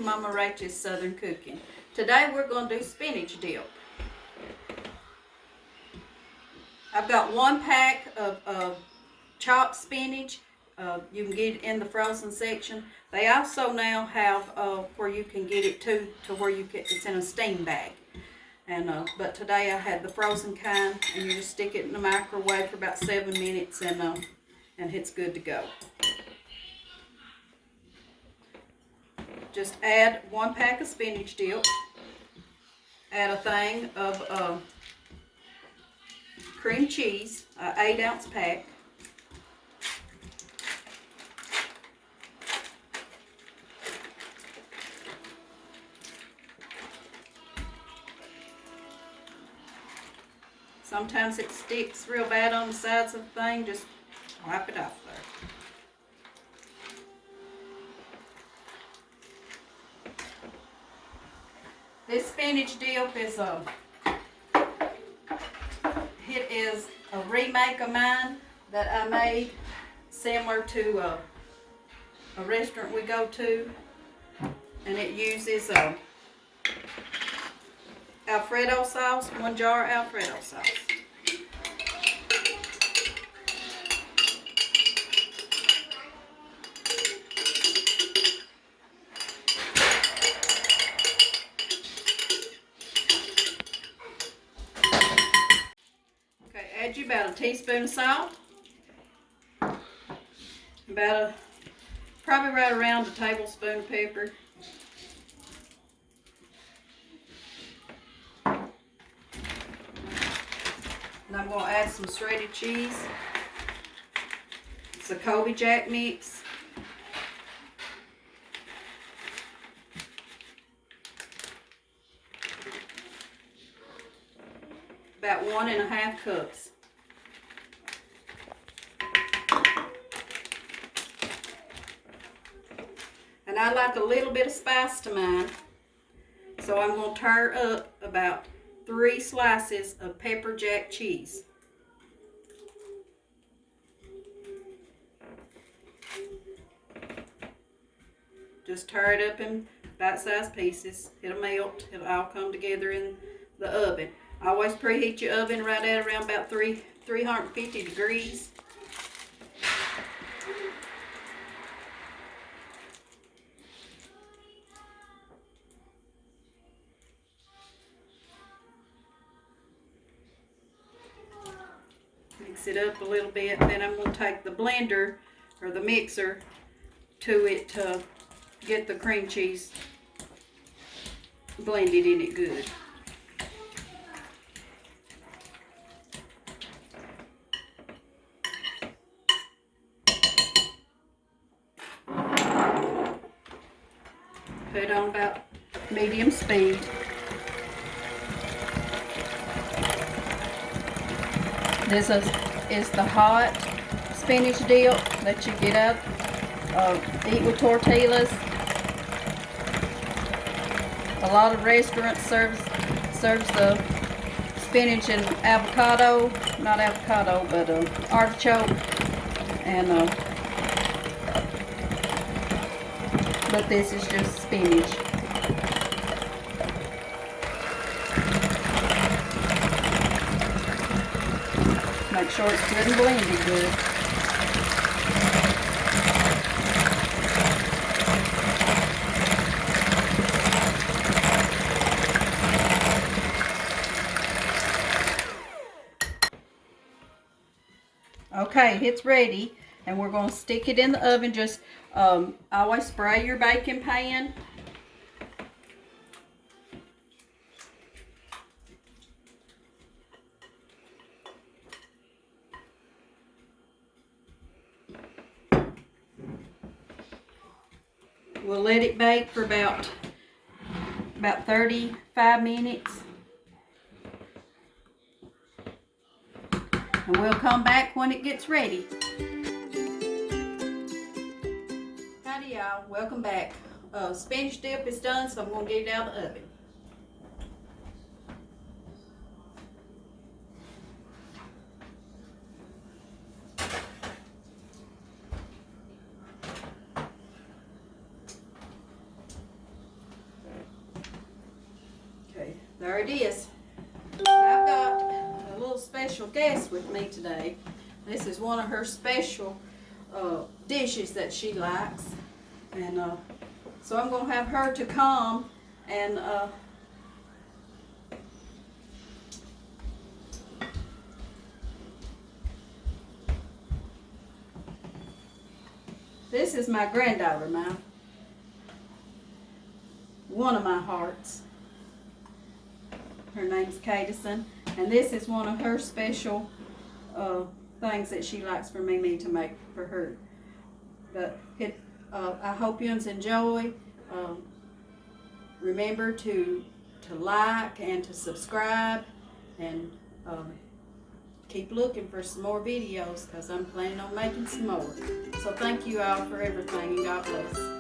Mama Rachel's Southern Cooking. Today we're going to do spinach dip. I've got 1 pack of chopped spinach. You can get it in the frozen section. They also now have where you can get it to where it's in a steam bag. And but today I had the frozen kind, and you just stick it in the microwave for about 7 minutes, and it's good to go. Just add 1 pack of spinach dip. Add a thing of cream cheese, an 8-ounce pack. Sometimes it sticks real bad on the sides of the thing. Just wipe it off there. This spinach dip is a remake of mine that I made, similar to a restaurant we go to, and it uses Alfredo sauce, 1 jar Alfredo sauce. Okay, add you about a teaspoon of salt, probably right around a tablespoon of pepper. And I'm going to add some shredded cheese. It's a Kobe Jack mix. About 1½ cups. And I like a little bit of spice to mine, so I'm going to tear up about 3 slices of pepper jack cheese. Just tear it up in bite-sized pieces. It'll melt. It'll all come together in the oven. Always preheat your oven right at around about 350 degrees. Mix it up a little bit. Then I'm going to take the blender or the mixer to it to get the cream cheese blended in it good. Put it on about medium speed. This is the hot spinach dip that you get out, eat with tortillas. A lot of restaurants serves the spinach and avocado, not avocado, but artichoke, and but this is just spinach. Make sure it's good and blended good. Okay, it's ready, and we're going to stick it in the oven. Just always spray your baking pan. We'll let it bake for about 35 minutes. And we'll come back when it gets ready. Howdy y'all, welcome back. Spinach dip is done, so I'm going to get it out of the oven. there it is. I've got a little special guest with me today. This is one of her special dishes that she likes, and so I'm gonna have her to come and this is my granddaughter, one of my hearts. Her name's Cadison, and this is one of her special things that she likes for Mimi to make for her. But I hope you enjoy. Remember to like and to subscribe, and keep looking for some more videos, because I'm planning on making some more. So thank you all for everything, and God bless.